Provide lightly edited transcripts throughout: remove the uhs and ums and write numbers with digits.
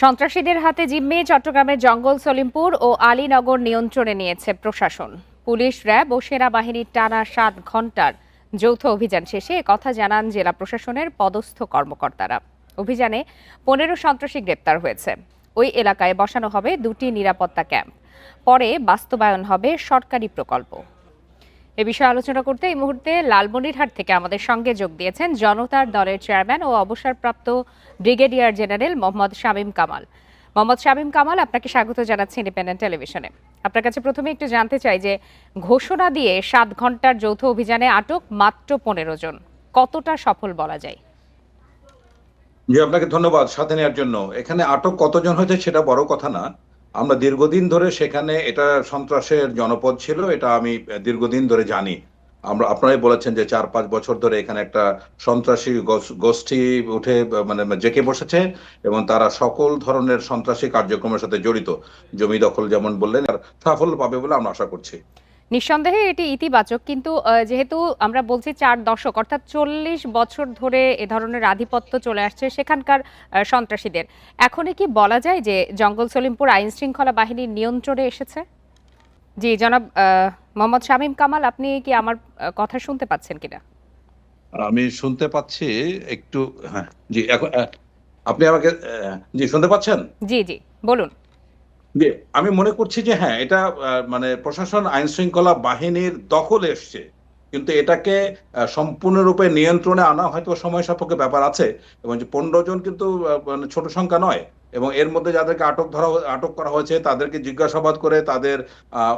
সন্ত্রাসীদের হাতে জিম্মি চট্টগ্রামের জঙ্গল সলিমপুর ও আলীনগর নিয়ন্ত্রণে নিয়েছে প্রশাসন। পুলিশ, র্যাব ও সেনাবাহিনীর টানা 7 ঘণ্টার যৌথ অভিযান শেষে একথা জানান জেলা প্রশাসনের পদস্থ কর্মকর্তারা। অভিযানে 15 সন্ত্রাসী গ্রেপ্তার হয়েছে। ওই এলাকায় বসানো হবে 2টি নিরাপত্তা ক্যাম্প। পরে বাস্তবায়ন হবে সরকারি প্রকল্প। এ বিষয়ে আলোচনা করতে এই মুহূর্তে লালমনিরহাট থেকে আমাদের সঙ্গে যোগ দিয়েছেন জনতার দলের চেয়ারম্যান ও অবসরপ্রাপ্ত ব্রিগেডিয়ার জেনারেল মোহাম্মদ শামীম কামাল। মোহাম্মদ শামীম কামাল, আপনাকে স্বাগত জানাচ্ছি ইন্ডিপেন্ডেন্ট টেলিভিশনে। আপনার কাছে প্রথমে একটু জানতে চাই যে ঘোষণা দিয়ে 7 ঘণ্টার যৌথ অভিযানে আটক মাত্র 15 জন, কতটা সফল বলা যায়? জি, আপনাকে ধন্যবাদ সাথে নেওয়ার জন্য। এখানে আটক কতজন হয়েছে সেটা বড় কথা না। আমরা দীর্ঘদিন ধরে সেখানে এটা সন্ত্রাসের জনপদ ছিল, এটা আমি দীর্ঘদিন ধরে জানি। আপনারাই বলেছেন যে 4-5 বছর ধরে এখানে একটা সন্ত্রাসী গোষ্ঠী উঠে মানে জেঁকে বসেছে এবং তারা সকল ধরনের সন্ত্রাসী কার্যক্রমের সাথে জড়িত। জমি দখল যেমন বললেন, আর সাফল্য পাবে বলে আমরা আশা করছি। নিঃসন্দেহে এটি ইতিবাচক, কিন্তু যেহেতু আমরা বলছি 4 দশক অর্থাৎ 40 বছর ধরে এ ধরনের আধিপত্য চলে আসছে সেখানকার সন্ত্রাসীদের, এখনই কি বলা যায় যে জঙ্গল সলিমপুর আইন শৃঙ্খলা বাহিনীর নিয়ন্ত্রণে এসেছে? জি জনাব মোহাম্মদ শামীম কামাল, আপনি কি আমার কথা শুনতে পাচ্ছেন কিনা? আমি শুনতে পাচ্ছি একটু। হ্যাঁ, জি, এখন আপনি আমাকে জি শুনতে পাচ্ছেন? জি জি, বলুন। জি, আমি মনে করছি যে হ্যাঁ, এটা মানে প্রশাসন আইন শৃঙ্খলা বাহিনীর দখলে এসছে। কিন্তু এটাকে সম্পূর্ণরূপে নিয়ন্ত্রণে আনা হয়তো সময় সাপেক্ষ ব্যাপার আছে। এবং যে 15 জন কিন্তু মানে ছোট সংখ্যা নয়। এবং এর মধ্যে যাদেরকে আটক করা হয়েছে তাদেরকে জিজ্ঞাসাবাদ করে তাদের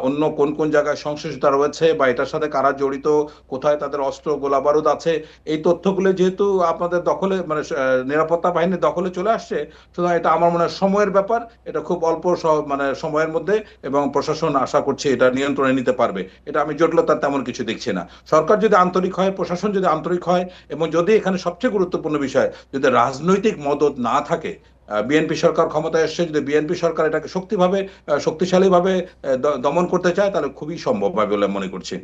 অন্য কোন কোন জায়গায় সংশ্লিষ্টতা রয়েছে বা এটার সাথে কারা জড়িত, কোথায় তাদের অস্ত্র গোলাবারুদ আছে, এই তথ্যগুলো যেহেতু আপনাদের দখলে মানে নিরাপত্তা বাহিনীর দখলে চলে আসছে, সুতরাং এটা আমার মনে হয় সময়ের ব্যাপার। এটা খুব অল্প মানে সময়ের মধ্যে এবং প্রশাসন আশা করছে এটা নিয়ন্ত্রণে নিতে পারবে। এটা আমি জটিলতার তেমন কিছু দেখছি না। সরকার যদি আন্তরিক হয়, প্রশাসন যদি আন্তরিক হয় এবং যদি এখানে সবচেয়ে গুরুত্বপূর্ণ বিষয়, যদি রাজনৈতিক মদদ না থাকে, বিএনপি সরকার ক্ষমতায় এসছে, যদি বিএনপি সরকার এটাকে শক্তিশালীভাবে দমন করতে চায় তাহলে খুবই সম্ভব হবে বলে মনে করছি।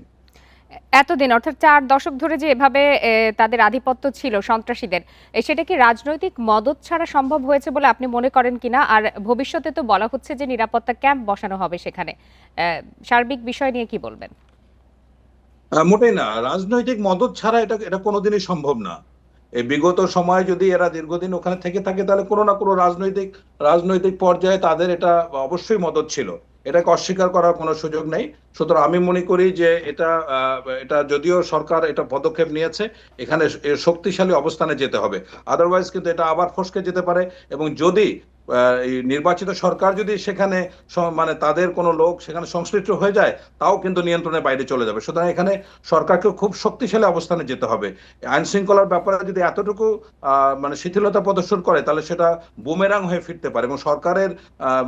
এতদিন অর্থাৎ 4 দশক ধরে যে এভাবে তাদের আধিপত্য ছিল সন্ত্রাসীদের, সেটা কি রাজনৈতিক মদদ ছাড়া সম্ভব হয়েছে বলে আপনি মনে করেন কিনা? আর ভবিষ্যতে তো বলা হচ্ছে যে নিরাপত্তা ক্যাম্প বসানো হবে সেখানে, সার্বিক বিষয় নিয়ে কি বলবেন? মোটেই না, রাজনৈতিক মদদ ছাড়া এটা এটা কোনোদিনই সম্ভব না। এই বিগত সময়ে যদি এরা দীর্ঘদিন ওখানে থেকে থাকে তাহলে কোনো না কোনো রাজনৈতিক পর্যায়ে তাদের এটা অবশ্যই মদদ ছিল। এটাকে অস্বীকার করার কোনো সুযোগ নেই। সুতরাং আমি মনে করি যে এটা যদিও সরকার এটা পদক্ষেপ নিয়েছে, এখানে শক্তিশালী অবস্থানে যেতে হবে। আদারওয়াইজ কিন্তু এটা আবার ফসকে যেতে পারে। এবং যদি এই নির্বাচিত সরকার যদি সেখানে মানে তাদের কোনো লোক সেখানে সংশ্লিষ্ট হয়ে যায়, তাও কিন্তু নিয়ন্ত্রণের বাইরে চলে যাবে। সুতরাং এখানে সরকারকে খুব শক্তিশালী অবস্থানে যেতে হবে। আইন শৃঙ্খলার ব্যাপারে যদি এতটুকু মানে শিথিলতা প্রদর্শন করে তাহলে সেটা বুমেরাং হয়ে ফিরতে পারে। এবং সরকারের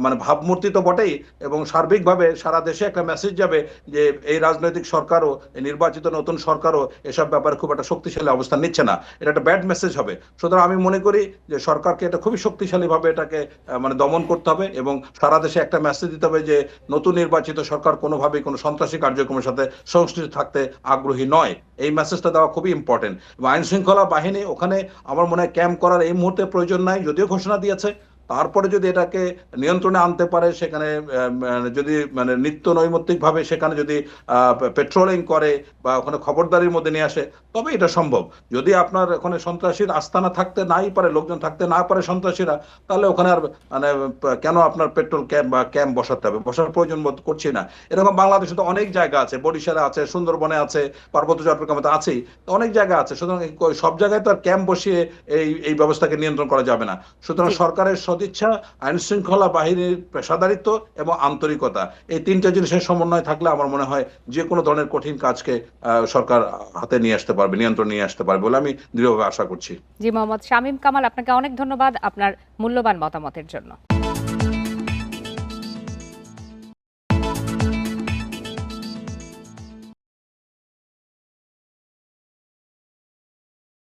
মানে ভাবমূর্তি তো বটেই, এবং সার্বিকভাবে সারা দেশে একটা মেসেজ যাবে যে এই রাজনৈতিক সরকারও, এই নির্বাচিত নতুন সরকারও এসব ব্যাপারে খুব একটা শক্তিশালী অবস্থান নিচ্ছে না। এটা একটা ব্যাড মেসেজ হবে। সুতরাং আমি মনে করি যে সরকারকে এটা খুবই শক্তিশালীভাবে এটাকে মানে দমন করতে হবে এবং সারা দেশে একটা মেসেজ দিতে হবে যে নতুন নির্বাচিত সরকার কোনোভাবেই কোনো সন্ত্রাসী কার্যক্রমের সাথে সংশ্লিষ্ট থাকতে আগ্রহী নয়। এই মেসেজটা দেওয়া খুবই ইম্পর্টেন্ট। এবং আইন শৃঙ্খলা বাহিনী ওখানে আমার মনে হয় ক্যাম্প করার এই মুহূর্তে প্রয়োজন নাই, যদিও ঘোষণা দিয়েছে। তারপরে যদি এটাকে নিয়ন্ত্রণে আনতে পারে, সেখানে যদি মানে নিত্য নৈমিত্তিক ভাবে সেখানে যদি পেট্রোলিং করে বা ওখানে খবরদারির মধ্যে নিয়ে আসে, তবে এটা সম্ভব। যদি আপনার ওখানে সন্ত্রাসীর আস্তানা থাকতে নাই পারে, লোকজন থাকতে না পারে সন্ত্রাসীরা, তাহলে ওখানে আর মানে কেন আপনার পেট্রোল ক্যাম্প বা ক্যাম্প বসাতে হবে? বসার প্রয়োজন বোধ করছি না। এরকম বাংলাদেশে তো অনেক জায়গা আছে, বরিশালে আছে, সুন্দরবনে আছে, পার্বত্য চট্টগ্রামে তো আছেই, অনেক জায়গা আছে। সুতরাং সব জায়গায় তো আর ক্যাম্প বসিয়ে এই ব্যবস্থাকে নিয়ন্ত্রণ করা যাবে না। সুতরাং সরকারের সদিচ্ছা, আইন শৃঙ্খলা বাহিনীর পেশাদারিত্ব এবং আন্তরিকতা, এই 3টা জিনিসের সমন্বয় থাকলে আমার মনে হয় যে কোনো ধরনের কঠিন কাজকে সরকার হাতে নিয়ে আসতে পারবে, নিয়ন্ত্রণ নিয়ে আসতে পারবে বলে আমি দৃঢ়ভাবে আশা করছি। জি মোহাম্মদ শামীম কামাল, আপনাকে অনেক ধন্যবাদ আপনার মূল্যবান মতামতের জন্য।